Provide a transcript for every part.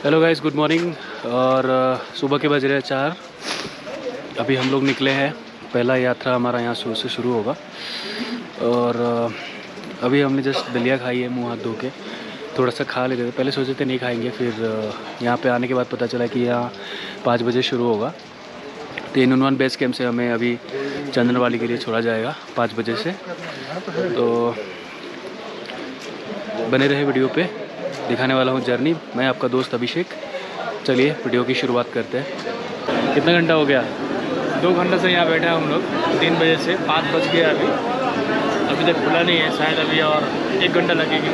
Hello guys, good morning. और सुबह के बज रहे हैं 4। अभी हम लोग निकले हैं। पहला यात्रा हमारा यहाँ से शुरू होगा। और अभी हमने जस्ट दलिया खाई है, मुँह हाथ धो के थोड़ा सा खा लेते थे। पहले सोचे थे नहीं खाएंगे, फिर यहाँ पे आने के बाद पता चला कि यहाँ 5 बजे शुरू होगा। तो इन बेस कैंप से हमें अभी चंदनवाड़ी के लिए छोड़ा जाएगा 5 बजे से। तो बने रहे वीडियो पे, दिखाने वाला हूँ जर्नी। मैं आपका दोस्त अभिषेक। चलिए वीडियो की शुरुआत करते हैं। कितना घंटा हो गया? 2 घंटे से यहाँ बैठे हैं हम लोग, 3 बजे से 5 बज गए अभी तक खुला नहीं है। शायद अभी और 1 घंटा लगेगी।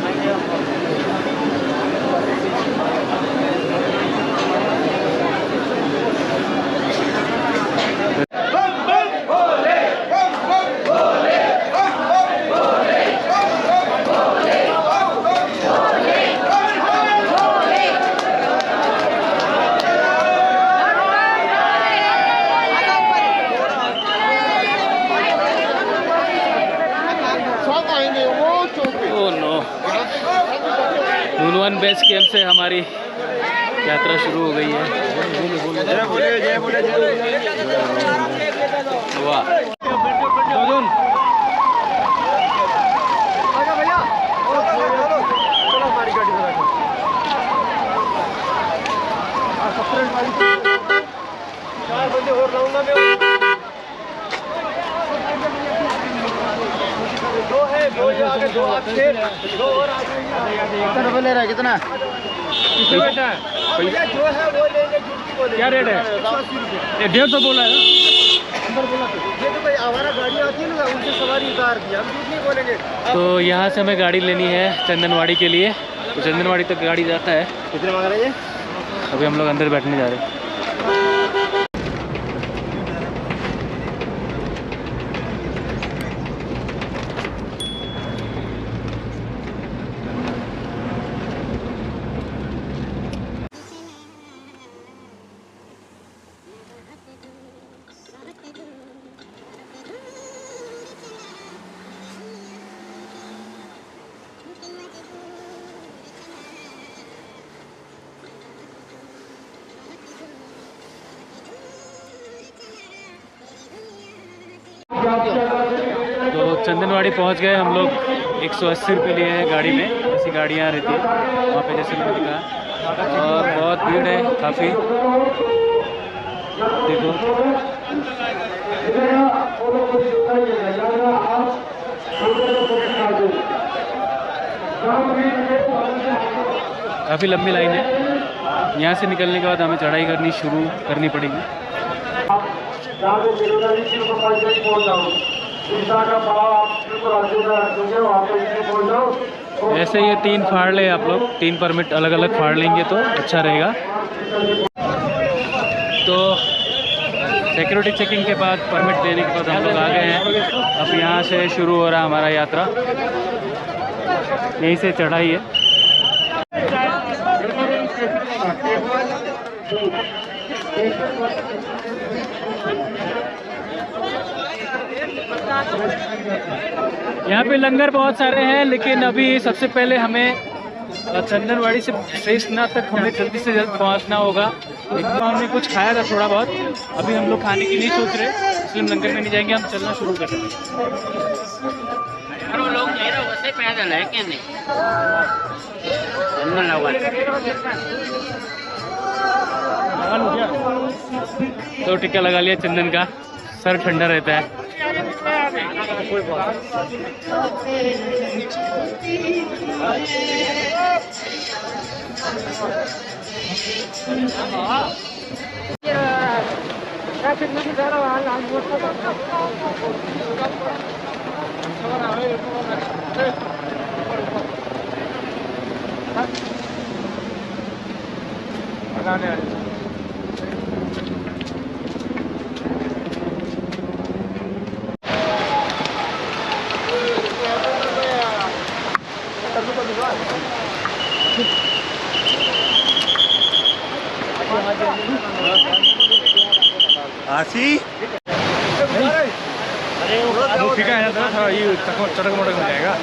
नुनवन बेस कैंप से हमारी यात्रा शुरू हो गई है। वाह, कितना ले रहा है? कितना क्या रेट है? ये 150 बोला है। तो यहाँ से हमें गाड़ी लेनी है चंदनवाड़ी के लिए। तो चंदनवाड़ी तक गाड़ी जाता है। कितने मांग रहे हैं? अभी हम लोग अंदर बैठने जा रहे हैं। तो चंदनवाड़ी पहुंच गए हम लोग। 180 रुपये लिए हैं गाड़ी में। ऐसी गाड़ियाँ रहती हैं वहाँ पे, जैसे मैंने दिखा। और बहुत भीड़ है काफ़ी, देखो। काफ़ी लंबी लाइन है। यहाँ से निकलने के बाद हमें चढ़ाई शुरू करनी पड़ेगी। ऐसे ये 3 फाड़ ले आप लोग, 3 परमिट अलग अलग फाड़ लेंगे तो अच्छा रहेगा। तो सिक्योरिटी चेकिंग के बाद, परमिट देने के बाद हम लोग आ गए हैं। अब यहाँ से शुरू हो रहा हमारा यात्रा। यहीं से चढ़ाई है। यहाँ पे लंगर बहुत सारे हैं, लेकिन अभी सबसे पहले हमें चंदनवाड़ी से शेषनाथ तक हमें जल्दी से जल्द पहुँचना होगा। एक तो हमने कुछ खाया था थोड़ा बहुत, अभी हम लोग खाने की नहीं सोच रहे, इसलिए हम लंगर में नहीं जाएंगे। हम चलना शुरू कर रहे हैं। पैदल है क्या? नहीं, तो टिक्का लगा लिया चंदन का, सर ठंडा रहता है। आसी वो फीका है ना, थोड़ा ये चटक मटक हो जाएगा।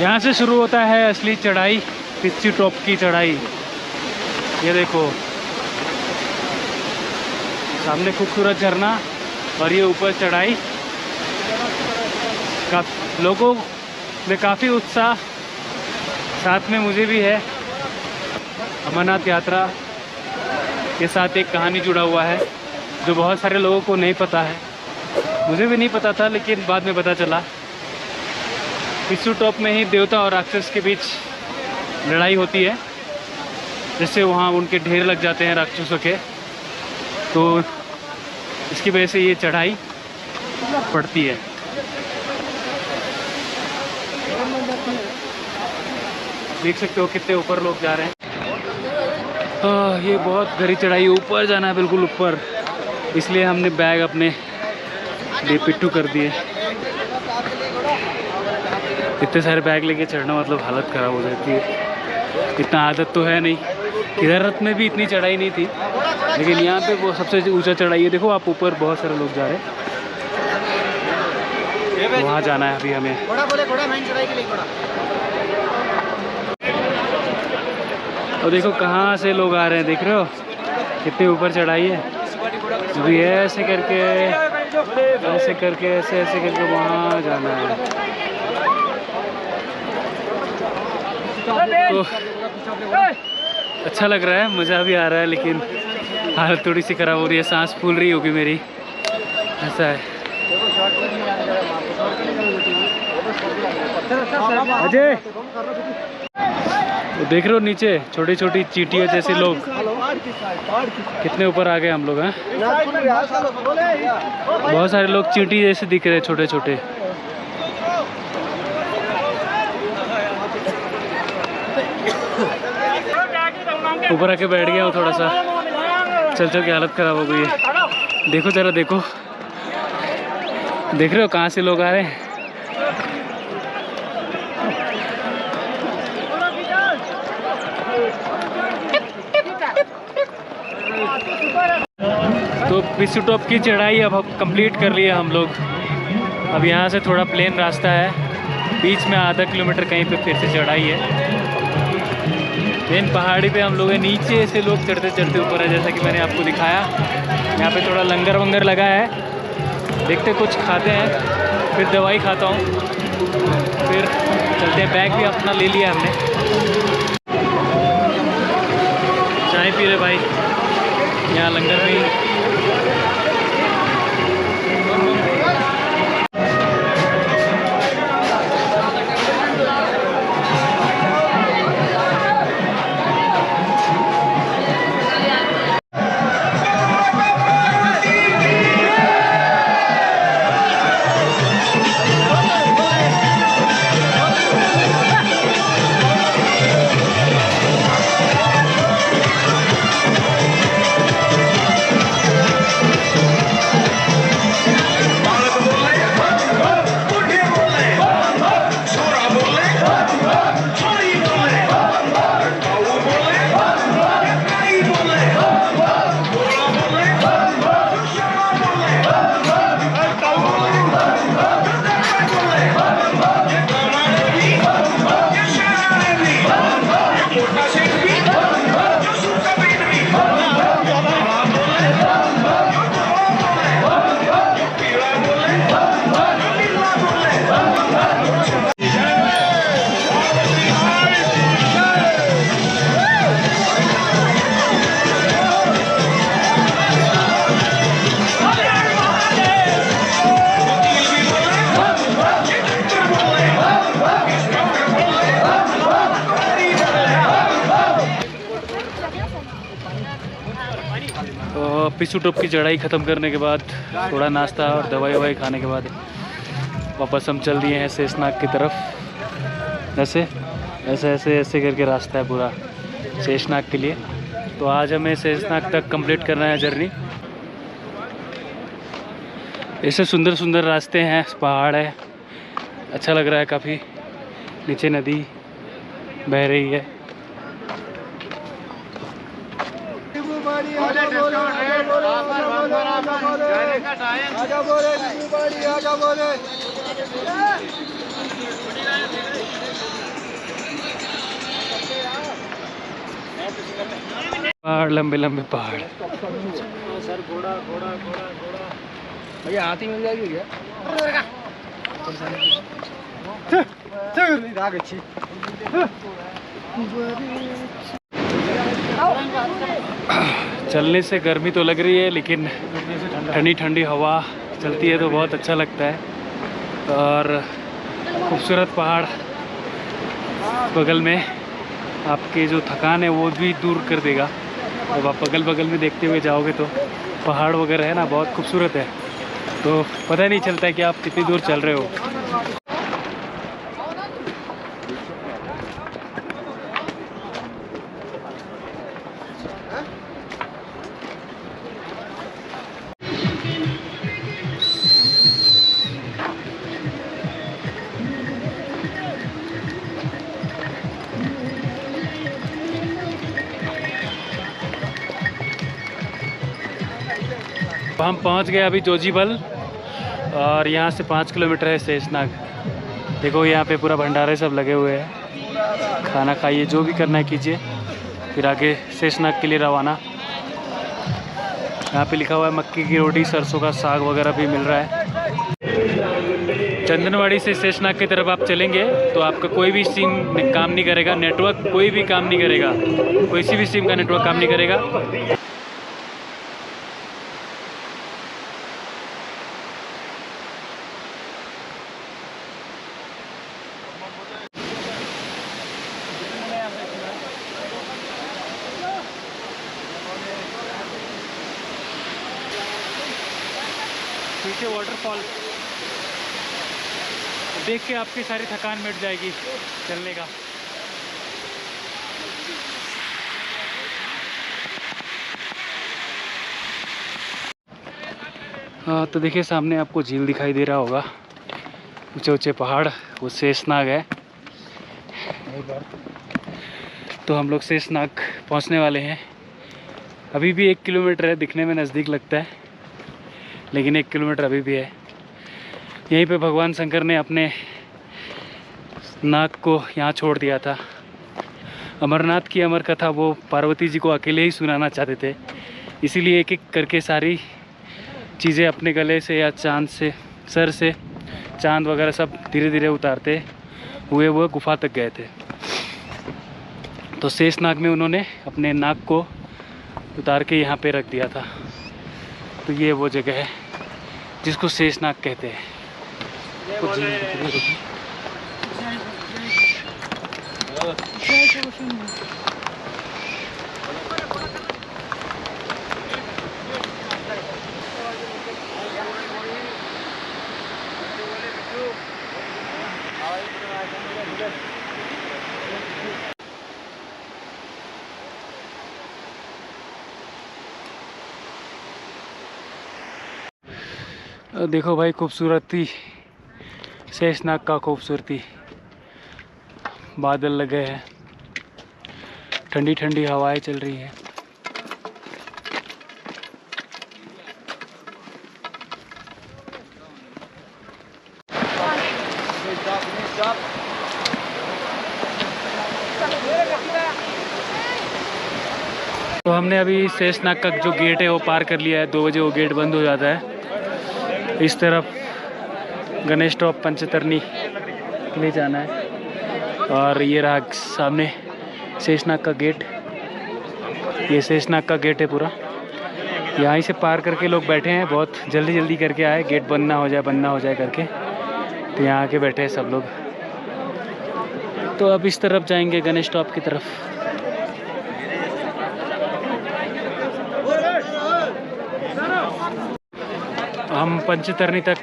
यहाँ से शुरू होता है असली चढ़ाई, पिस्सी टॉप की चढ़ाई। ये देखो सामने खूबसूरत झरना और ये ऊपर चढ़ाई। लोगों में काफ़ी उत्साह, साथ में मुझे भी है। अमरनाथ यात्रा के साथ एक कहानी जुड़ा हुआ है जो बहुत सारे लोगों को नहीं पता है। मुझे भी नहीं पता था, लेकिन बाद में पता चला। पिस्सी टॉप में ही देवता और राक्षस के बीच लड़ाई होती है, जिससे वहाँ उनके ढेर लग जाते हैं राक्षसों के, तो इसकी वजह से ये चढ़ाई पड़ती है। देख सकते हो कितने ऊपर लोग जा रहे हैं। ये बहुत गहरी चढ़ाई, ऊपर जाना है, बिल्कुल ऊपर। इसलिए हमने बैग अपने लिए पिट्ठू कर दिए। इतने सारे बैग लेके चढ़ना मतलब हालत ख़राब हो जाती है। इतना आदत तो है नहीं, केदारनाथ में भी इतनी चढ़ाई नहीं थी, लेकिन यहाँ पे वो सबसे ऊंचा चढ़ाई है। देखो आप ऊपर बहुत सारे लोग जा रहे हैं, वहाँ जाना है अभी हमें। और देखो कहाँ से लोग आ रहे हैं, देख रहे हो कितने ऊपर चढ़ाई है। अभी ऐसे करके ऐसे करके वहाँ जाना है। तो अच्छा लग रहा है, मज़ा भी आ रहा है, लेकिन हालत थोड़ी सी ख़राब हो रही है, सांस फूल रही होगी मेरी, ऐसा है। अजय तो देख रहे हो नीचे छोटी छोटी चींटियों जैसे लोग, कितने ऊपर आ गए हम लोग हैं। बहुत सारे लोग चींटी जैसे दिख रहे हैं, छोटे छोटे। ऊपर आके बैठ गया हूँ थोड़ा सा, चल चल के हालत ख़राब हो गई है। देखो ज़रा देखो, देख रहे हो कहाँ से लोग आ रहे हैं। तो पिस्सी टॉप की चढ़ाई अब कंप्लीट कर लिया हम लोग। अब यहाँ से थोड़ा प्लेन रास्ता है, बीच में आधा किलोमीटर कहीं पे फिर से चढ़ाई है। मेन पहाड़ी पे हम लोग हैं, नीचे से लोग चढ़ते चढ़ते ऊपर है, जैसा कि मैंने आपको दिखाया। यहाँ पे थोड़ा लंगर वंगर लगा है, देखते कुछ खाते हैं, फिर दवाई खाता हूँ, फिर चलते हैं। बैग भी अपना ले लिया हमने, चाय पी रहे भाई यहाँ लंगर में ही। पिस्सी टॉप की चढ़ाई ख़त्म करने के बाद थोड़ा नाश्ता और दवाई ववाई खाने के बाद वापस हम चल दिए हैं शेषनाग की तरफ। ऐसे ऐसे ऐसे ऐसे करके रास्ता है पूरा शेषनाग के लिए। तो आज हमें शेषनाग तक कंप्लीट करना है जर्नी। ऐसे सुंदर सुंदर रास्ते हैं, पहाड़ है, अच्छा लग रहा है काफ़ी। नीचे नदी बह रही है। पहाड़, लंबे लंबे पहाड़। सर घोड़ा घोड़ा घोड़ा घोड़ा भैया हाथी मिल जाएगी क्या? चलने से गर्मी तो लग रही है, लेकिन ठंडी ठंडी हवा चलती है तो बहुत अच्छा लगता है। और खूबसूरत पहाड़ बगल में, आपके जो थकान है वो भी दूर कर देगा। जब आप बगल बगल में देखते हुए जाओगे तो पहाड़ वगैरह है ना, बहुत खूबसूरत है, तो पता ही नहीं चलता है कि आप कितनी दूर चल रहे हो। हम पहुंच गए अभी जोजीबल, और यहाँ से 5 किलोमीटर है शेषनाग। देखो यहाँ पे पूरा भंडारे सब लगे हुए हैं, खाना खाइए, जो भी करना है कीजिए, फिर आगे शेषनाग के लिए रवाना। यहाँ पे लिखा हुआ है मक्की की रोटी, सरसों का साग वगैरह भी मिल रहा है। चंदनवाड़ी से शेषनाग की तरफ आप चलेंगे तो आपका कोई भी सिम काम नहीं करेगा, नेटवर्क कोई भी काम नहीं करेगा, कोई भी सिम का नेटवर्क काम नहीं करेगा। पीछे वाटरफॉल देख के आपकी सारी थकान मिट जाएगी चलने का। हाँ, तो देखिए सामने आपको झील दिखाई दे रहा होगा, ऊंचे ऊंचे पहाड़, वो शेषनाग है। तो हम लोग शेषनाग पहुंचने वाले हैं। अभी भी 1 किलोमीटर है, दिखने में नज़दीक लगता है, लेकिन 1 किलोमीटर अभी भी है। यहीं पे भगवान शंकर ने अपने नाग को यहाँ छोड़ दिया था। अमरनाथ की अमर कथा वो पार्वती जी को अकेले ही सुनाना चाहते थे, इसीलिए एक एक करके सारी चीज़ें अपने गले से या चांद से, सर से चांद वगैरह सब धीरे धीरे उतारते हुए वो गुफा तक गए थे। तो शेषनाग में उन्होंने अपने नाग को उतार के यहाँ पे रख दिया था। तो ये वो जगह है जिसको शेषनाग कहते हैं। देखो भाई खूबसूरती, शेषनाग का खूबसूरती, बादल लगे हैं, ठंडी ठंडी हवाएं चल रही हैं। तो हमने अभी शेषनाग का जो गेट है वो पार कर लिया है। 2 बजे वो गेट बंद हो जाता है। इस तरफ गणेश टॉप पंचतरनी के लिए जाना है, और ये रहा सामने शेषनाग का गेट। ये शेषनाग का गेट है पूरा, यहाँ से पार करके लोग बैठे हैं, बहुत जल्दी जल्दी करके आए, गेट बंद ना हो जाए करके, तो यहाँ आके बैठे हैं सब लोग। तो अब इस तरफ जाएंगे गणेश टॉप की तरफ। हम पंचतरनी तक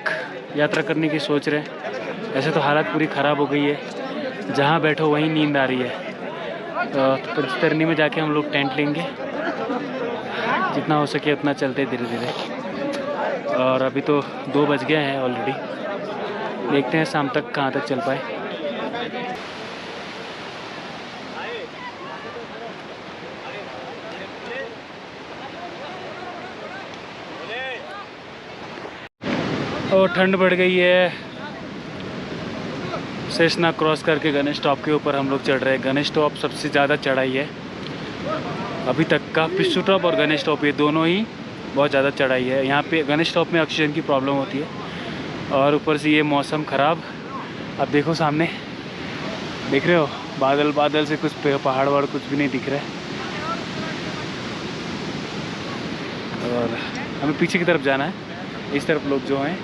यात्रा करने की सोच रहे हैं। ऐसे तो हालत पूरी ख़राब हो गई है, जहाँ बैठो वहीं नींद आ रही है। तो पंचतरनी में जाके हम लोग टेंट लेंगे, जितना हो सके उतना चलते धीरे धीरे। और अभी तो 2 बज गए हैं ऑलरेडी, देखते हैं शाम तक कहाँ तक चल पाए। और ठंड बढ़ गई है, शेषनाग क्रॉस करके गणेश टॉप के ऊपर हम लोग चढ़ रहे हैं। गणेश टॉप सबसे ज़्यादा चढ़ाई है अभी तक का। पिस्सू टॉप और गणेश टॉप ये दोनों ही बहुत ज़्यादा चढ़ाई है। यहाँ पे गणेश टॉप में ऑक्सीजन की प्रॉब्लम होती है और ऊपर से ये मौसम ख़राब। अब देखो सामने, देख रहे हो बादल, बादल से कुछ पहाड़ वहाड़ कुछ भी नहीं दिख रहा है। और हमें पीछे की तरफ जाना है। इस तरफ लोग जो हैं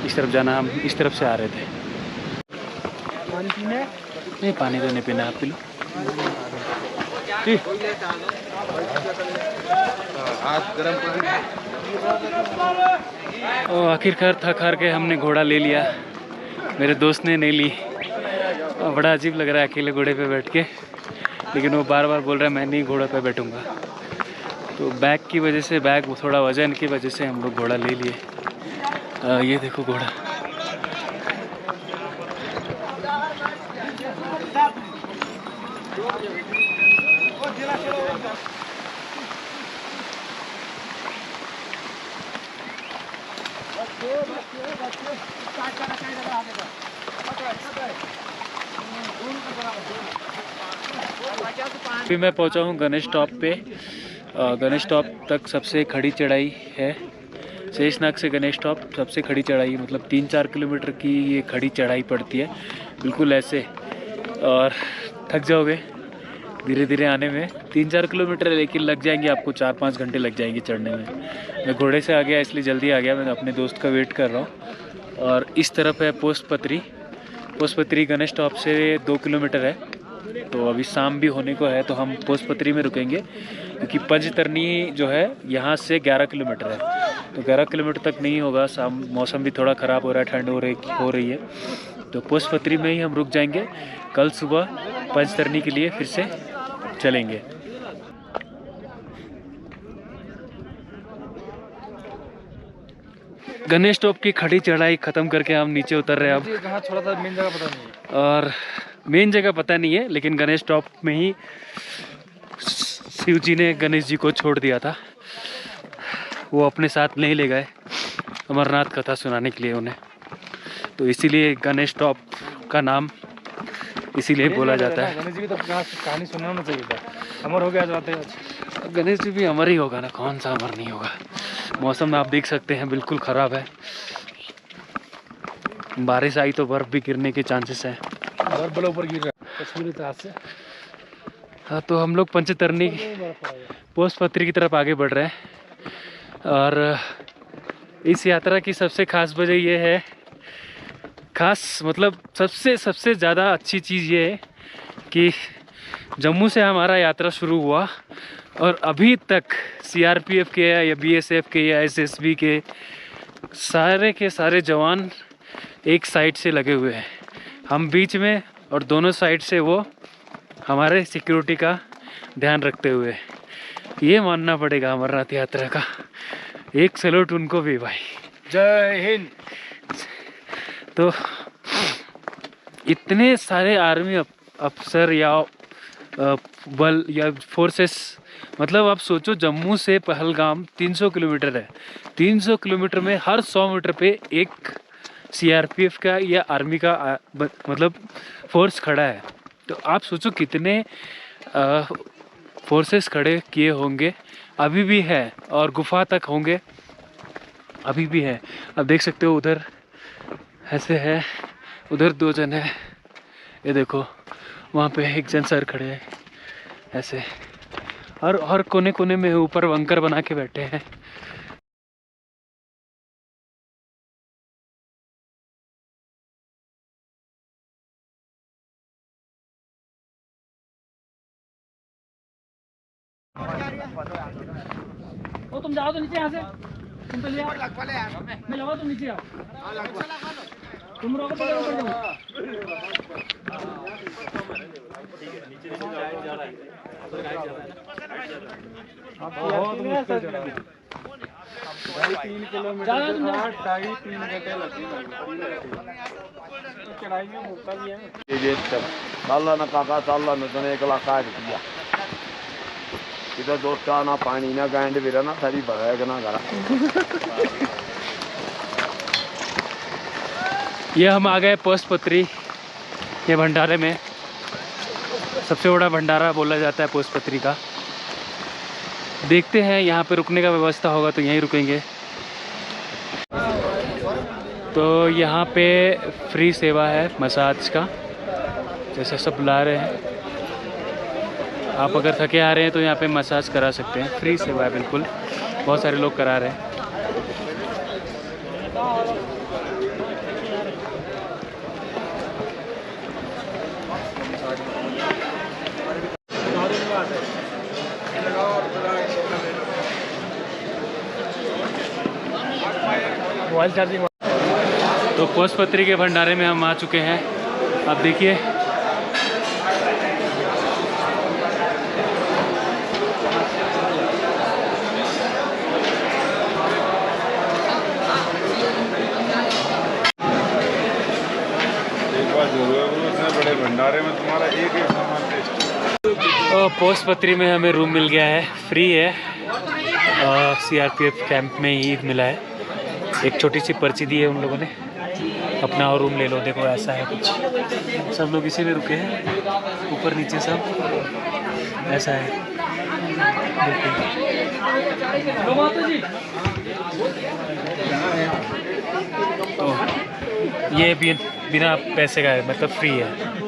इस तरफ जाना, हम इस तरफ से आ रहे थे। पानी पीने? नहीं, पानी तो नहीं पीना, आप पी लो। आखिरकार थक हार के हमने घोड़ा ले लिया। मेरे दोस्त ने नहीं ली। बड़ा अजीब लग रहा है अकेले घोड़े पे बैठ के, लेकिन वो बार बार बोल रहा है मैं नहीं घोड़े पे बैठूंगा। तो बैग की वजह से, बैग थोड़ा वजन की वजह से हम लोग घोड़ा ले लिए। ये देखो घोड़ा। अभी मैं पहुंचा हूं गणेश टॉप पे। गणेश टॉप तक सबसे खड़ी चढ़ाई है। शेषनाग से गणेश टॉप सबसे खड़ी चढ़ाई, मतलब 3-4 किलोमीटर की ये खड़ी चढ़ाई पड़ती है, बिल्कुल ऐसे। और थक जाओगे धीरे धीरे आने में। 3-4 किलोमीटर है, लेकिन लग जाएंगे आपको 4-5 घंटे लग जाएंगे चढ़ने में। मैं घोड़े से आ गया इसलिए जल्दी आ गया। मैं अपने दोस्त का वेट कर रहा हूँ। और इस तरफ है पोस्टपत्री। पोस्टपत्री गणेश टॉप से 2 किलोमीटर है। तो अभी शाम भी होने को है तो हम पोस्टपत्री में रुकेंगे, क्योंकि पंचतरनी जो है यहाँ से 11 किलोमीटर है। तो 11 किलोमीटर तक नहीं होगा। शाम मौसम भी थोड़ा ख़राब हो रहा है, ठंड हो रही है। तो पोस्टपत्री में ही हम रुक जाएंगे। कल सुबह पंचतरनी के लिए फिर से चलेंगे। गणेश टॉप की खड़ी चढ़ाई ख़त्म करके हम नीचे उतर रहे हैं अब। थोड़ा सा मेन जगह पता नहीं है। और मेन जगह पता नहीं है, लेकिन गणेश टॉप में ही शिव जी ने गणेश जी को छोड़ दिया था। वो अपने साथ नहीं ले गए अमरनाथ कथा सुनाने के लिए उन्हें। तो इसीलिए गणेश टॉप का नाम इसीलिए बोला जाता है। गणेश जी की तो कहानी सुनाना चाहिए था। अमर हो गया जाते हैं। गणेश जी भी अमर ही होगा ना, कौन सा अमर नहीं होगा। मौसम आप देख सकते हैं बिल्कुल ख़राब है। बारिश आई तो बर्फ़ भी गिरने के चांसेस हैं। बर्फ ऊपर गिर रहा है कश्मीरी तरह से। हाँ, तो हम लोग पंचतरनी पोस्टपत्री की तरफ आगे बढ़ रहे हैं। और इस यात्रा की सबसे ख़ास वजह ये है, मतलब सबसे ज़्यादा अच्छी चीज़ ये है कि जम्मू से हमारा यात्रा शुरू हुआ और अभी तक CRPF के या BSF के या SSB के सारे जवान एक साइड से लगे हुए हैं, हम बीच में, और दोनों साइड से वो हमारे सिक्योरिटी का ध्यान रखते हुए। ये मानना पड़ेगा अमरनाथ यात्रा का। एक सैल्यूट उनको भी भाई। जय हिंद। तो इतने सारे आर्मी अफसर या बल या फोर्सेस, मतलब आप सोचो जम्मू से पहलगाम 300 किलोमीटर है। 300 किलोमीटर में हर 100 मीटर पे एक CRPF का या आर्मी का मतलब फोर्स खड़ा है। तो आप सोचो कितने फोर्सेस खड़े किए होंगे, अभी भी है, और गुफा तक होंगे, अभी भी है। अब देख सकते हो उधर ऐसे है, उधर 2 जन है, ये देखो वहाँ पे एक जन सर खड़े हैं ऐसे, और हर कोने कोने में ऊपर बंकर बना के बैठे हैं। ओ तुम जाओ तो नीचे यहाँ से, तुम पहले आओ। मैं लगा तुम नीचे आओ। तुम रोको पकड़ो पकड़ो। बहुत मुश्किल चढ़ा। 3 किलोमीटर 2.5-3 घंटे चढ़ाई में होता भी है। ये चालला ना काका चालला ना तो 1 लाख रुपया इधर दोस्ता ना पानी ना गांड भी ना सारी भगाएग ना करा। ये हम आ गए पोस्टपत्री। ये भंडारे में सबसे बड़ा भंडारा बोला जाता है पोसपत्री का। देखते हैं यहाँ पे रुकने का व्यवस्था होगा तो यहीं रुकेंगे। तो यहाँ पे फ्री सेवा है मसाज का, जैसे सब बुला रहे हैं। आप अगर थके आ रहे हैं तो यहाँ पे मसाज करा सकते हैं, फ्री सेवा है बिल्कुल। बहुत सारे लोग करा रहे हैं। Mobile charging. तो पोसपत्री के भंडारे में हम आ चुके हैं। आप देखिए बड़े भंडारे में तुम्हारा एक एक सामान टेस्ट। पोसपत्री में हमें रूम मिल गया है, फ्री है। CRPF कैंप में ही मिला है। एक छोटी सी पर्ची दी है उन लोगों ने, अपना और रूम ले लो। देखो ऐसा है कुछ, सब लोग इसी में रुके हैं, ऊपर नीचे सब ऐसा है तो ये बिना पैसे का है, मतलब फ्री है।